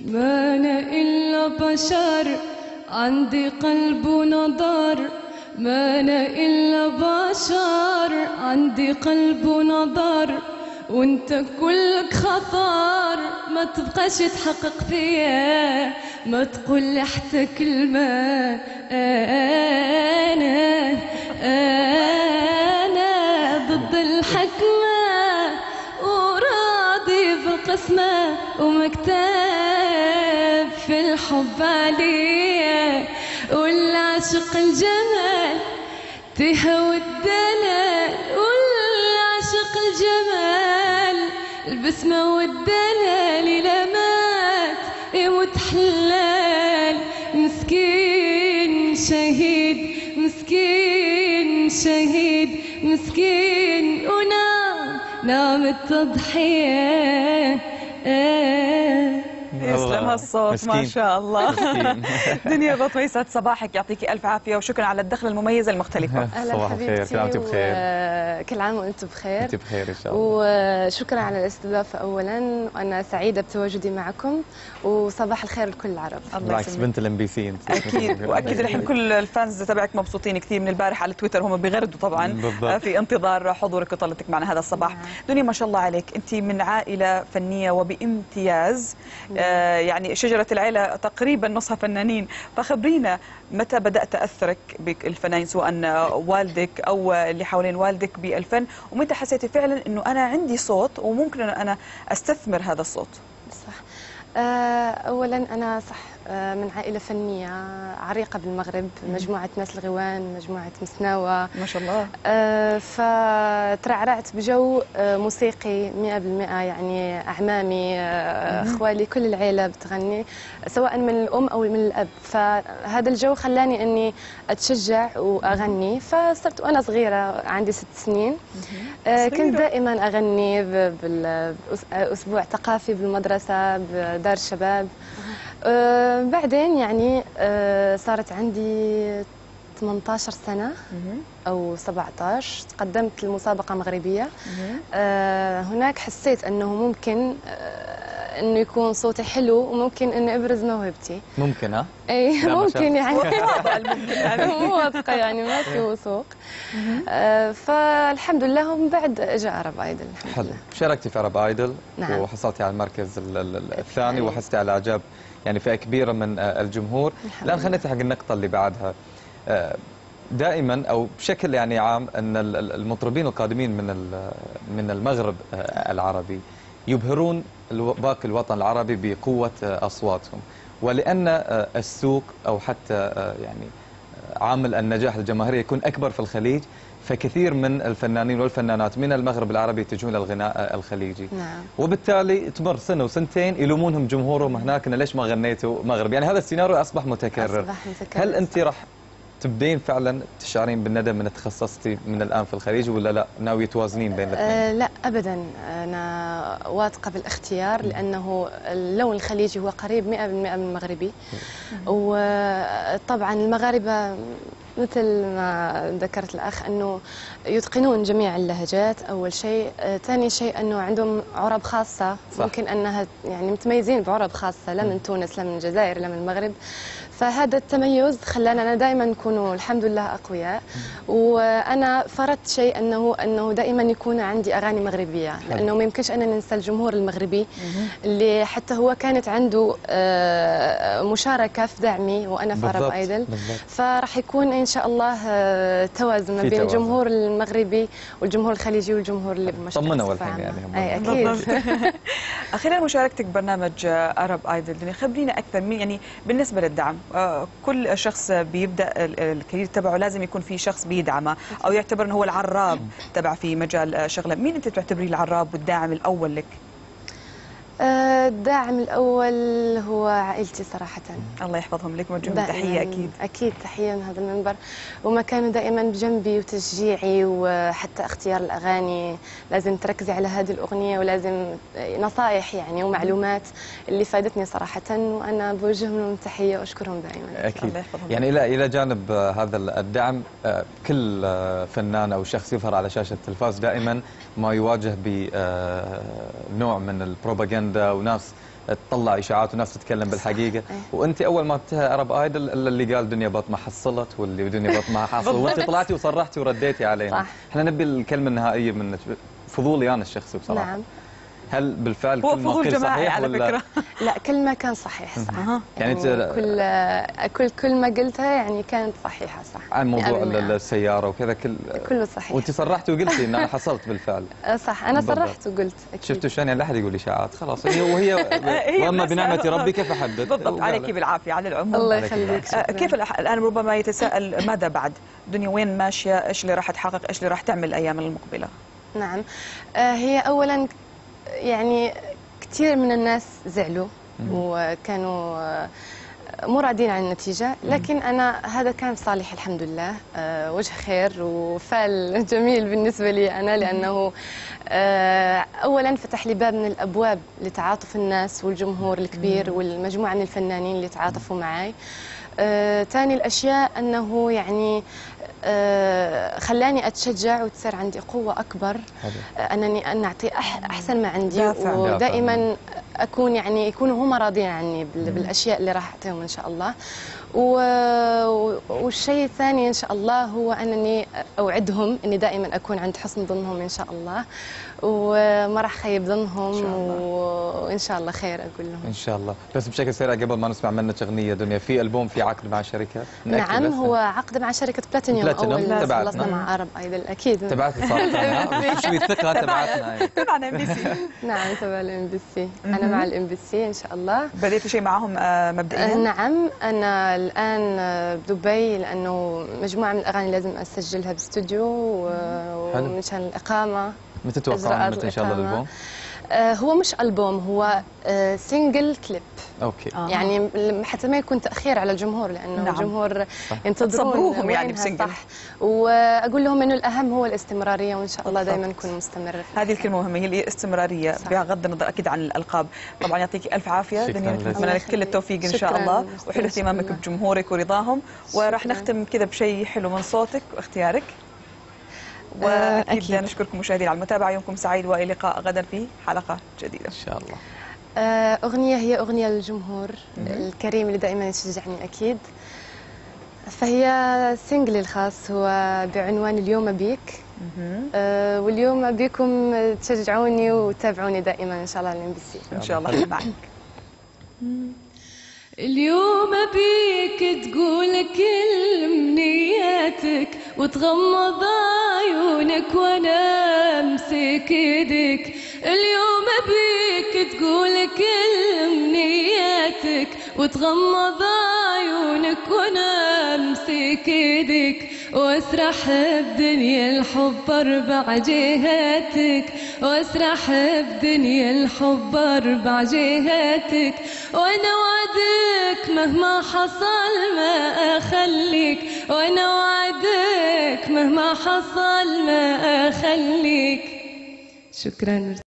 ما أنا إلا بشر، عندي قلب ونظر. ما أنا إلا بشر، عندي قلب ونظر. وانت كلك خطر، ما تبقاش تحقق فيا، ما تقول لي حتى كلمة. أنا ضد الحكمة، وراضي بالقسمة، ومكتاب في الحب عليا. والعاشق الجمال تهوى الدلال، والعاشق الجمال البسمة والدلال. إلى مات يموت حلال، مسكين شهيد، مسكين شهيد، مسكين ونام التضحية. يسلم هالصوت ما شاء الله. دنيا بطمة، يسعد صباحك، يعطيكي الف عافيه، وشكرا على الدخله المميزه المختلفه. اهلا حبيبتي، كل عام وانتم بخير. كل عام وانتم بخير. انت بخير ان شاء الله. وشكرا على الاستضافه اولا، وانا سعيده بتواجدي معكم، وصباح الخير لكل العرب. بالعكس بنت الام بي سي انت. اكيد واكيد الحين كل الفانز تبعك مبسوطين كثير من البارح على تويتر، هم بيغردوا طبعا بالضبط في انتظار حضورك وطلتك معنا هذا الصباح. دنيا ما شاء الله عليك، انت من عائله فنيه وبامتياز. يعني شجرة العيلة تقريبا نصها فنانين، فخبرينا متى بدأ تأثرك بالفنانين، سواء والدك أو اللي حوالين والدك بالفن، ومتى حسيتي فعلا أنه أنا عندي صوت وممكن أن أنا أستثمر هذا الصوت؟ صح. أولا أنا صح من عائلة فنية عريقة بالمغرب، مجموعة ناس الغوان، مجموعة مسناوة ما شاء الله. فترعرعت بجو موسيقي 100%، يعني أعمامي أخوالي كل العيلة بتغني، سواء من الأم أو من الأب. فهذا الجو خلاني أني أتشجع وأغني. فصرت وأنا صغيرة عندي 6 سنين كنت دائما أغني بأسبوع ثقافي بالمدرسة بدار الشباب. بعدين يعني صارت عندي 18 سنة أو 17 تقدمت لمسابقة مغربية. هناك حسيت أنه ممكن أنه يكون صوتي حلو، وممكن أني أبرز موهبتي. ممكن أي ممكن يعني مو واثقة يعني ما في وثوق. فالحمد لله، ومن بعد جاء عرب ايدل. حلو. شاركتي في عرب ايدل. نعم. وحصلتي على المركز الثاني، وحصلتي على اعجاب يعني فئة كبيرة من الجمهور. الآن خلينا نتحق النقطة اللي بعدها. دائما أو بشكل يعني عام أن المطربين القادمين من المغرب العربي يبهرون باقي الوطن العربي بقوة أصواتهم، ولأن السوق أو حتى يعني عامل النجاح الجماهيري يكون أكبر في الخليج، فكثير من الفنانين والفنانات من المغرب العربي يتجهون للغناء الخليجي. نعم. وبالتالي تمر سنة وسنتين يلومونهم جمهورهم هناك إن ليش ما غنيتوا مغرب، يعني هذا السيناريو أصبح متكرر. هل أنت راح تبدين فعلا تشعرين بالندم من تخصصتي من الآن في الخليج، ولا لا ناوية توازنين بين الاثنين؟ لا أبدا، أنا واثقة بالاختيار، لأنه اللون الخليجي هو قريب 100% من المغربي. وطبعا المغاربة مثل ما ذكرت الأخ أنه يتقنون جميع اللهجات أول شيء. ثاني شيء أنه عندهم عرب خاصة. صح. ممكن أنها يعني متميزين بعرب خاصة، لا من تونس لا من الجزائر لا من المغرب. فهذا التميز خلانا دائما نكونوا الحمد لله أقوياء. وأنا فرضت شيء أنه دائما يكون عندي أغاني مغربية، لأنه ما يمكنش أن ننسى الجمهور المغربي اللي حتى هو كانت عنده مشاركة في دعمي وأنا في عرب ايدل. فراح يكون إن شاء الله توازن ما بين الجمهور المغربي والجمهور الخليجي والجمهور اللي بالمشرق. طمنا والحين يعني أي أكيد. خلال مشاركتك برنامج عرب ايدل، خبرينا أكثر من يعني بالنسبة للدعم. كل شخص بيبدأ الكارير تبعه لازم يكون في شخص بيدعمه أو يعتبر أنه هو العراب تبع في مجال شغله. مين أنت تعتبريه العراب والداعم الأول لك؟ الداعم الأول هو عائلتي صراحة. الله يحفظهم لك، موجه تحية أكيد. أكيد تحية من هذا المنبر. وما كانوا دائما بجنبي وتشجيعي، وحتى اختيار الأغاني لازم تركزي على هذه الأغنية، ولازم نصائح يعني ومعلومات اللي فادتني صراحة، وأنا بوجه لهم تحية وأشكرهم دائما. أكيد. يعني إلى جانب هذا الدعم، كل فنان أو شخص يظهر على شاشة التلفاز دائما ما يواجه بنوع من البروباغندا وناس تطلع اشاعات وناس تتكلم بالحقيقه، وانت اول ما انتهى عرب ايدل اللي قال دنيا بط ما حصلت واللي دنيا بط ما حصل، وانت طلعتي وصرحتي ورديتي علينا. احنا نبي الكلمه النهائيه منك، فضولي انا الشخصي بصراحه. نعم. هل بالفعل هو كل ما قيل صحيح على ولا فكرة؟ لا، كل ما كان صحيح صح. يعني كل ما قلتها يعني كانت صحيحه صح. عن موضوع السياره وكذا كله صحيح. وانت صرحتي وقلتي ان انا حصلت بالفعل. صح، انا صرحت وقلت اكيد. شفتوا شلون؟ يعني لا احد يقول اشاعات، خلاص وهي واما بنعمه ربي كيف احدد. بالضبط، عليك بالعافيه على العموم. الله يخليك. كيف الان ربما يتساءل ماذا بعد؟ دنيا وين ماشيه؟ ايش اللي راح تحقق؟ ايش اللي راح تعمل الايام المقبله؟ نعم، هي اولا يعني كثير من الناس زعلوا وكانوا مو راضين عن النتيجة، لكن أنا هذا كان في صالحي الحمد لله، وجه خير وفال جميل بالنسبة لي أنا، لأنه أولا فتح لي باب من الأبواب لتعاطف الناس والجمهور الكبير والمجموعة من الفنانين اللي تعاطفوا معي. ثاني الأشياء أنه يعني خلاني أتشجع وتصير عندي قوة أكبر، أنني أن أعطي أحسن ما عندي، ودائما أكون يعني يكونوا هم راضيين عني بالأشياء اللي راح أعطيهم إن شاء الله. والشيء الثاني إن شاء الله هو أنني أوعدهم أني دائما أكون عند حسن ظنهم إن شاء الله، وما راح خيب ظنهم، وإن شاء الله خير أقول لهم إن شاء الله. بس بشكل سريع قبل ما نسمع منك أغنية دنيا، في ألبوم في عقد مع شركة؟ نعم، هو عقد مع شركة بلاتينيوم. أول خلصنا مع عرب أيدل أكيد. تبعتنا صراحة شوي الثقة تبعتنا. تبعنا ام بي سي. نعم تبع الام بي سي، أنا مع الام بي سي إن شاء الله. بديتوا شيء معهم مبدئيا؟ نعم، أنا الآن بدبي لأنه مجموعة من الأغاني لازم أسجلها باستوديو ومشان الإقامة. متى تتوقعون متى إن شاء الله الألبوم؟ هو مش ألبوم، هو سينجل كليب. اوكي. يعني حتى ما يكون تأخير على الجمهور، لأنه الجمهور ينتظرون يعني بسنجل. صح، وأقول لهم إنه الأهم هو الاستمرارية، وإن شاء الله دائما نكون مستمر. هذه الكلمة مهمة، هي الاستمرارية بغض النظر أكيد عن الألقاب. طبعا يعطيك ألف عافية دنيا، نتمنى لك كل التوفيق إن شاء الله، وحلو اهتمامك بجمهورك ورضاهم، وراح نختم كذا بشيء حلو من صوتك واختيارك. واكيد نشكركم مشاهدينا على المتابعه، يومكم سعيد والى اللقاء غدا في حلقه جديده ان شاء الله. اغنيه هي اغنيه للجمهور الكريم اللي دائما يشجعني اكيد، فهي سينجلي الخاص، هو بعنوان اليوم بيك. واليوم بيكم تشجعوني وتابعوني دائما ان شاء الله على الام بي سي. ان شاء الله معك. اليوم بيك تقول كل امنياتك وتغمض عيونك وانا امسك ايدك. اليوم بيك تقول كل امنياتك وتغمض عيونك وانا امسك ايدك، واسرح بدنيا الحب اربع جهاتك، واسرح بدنيا الحب اربع جهاتك، وانا وعدك مهما حصل ما اخليك، وانا وعدك مهما حصل ما اخليك. شكرا.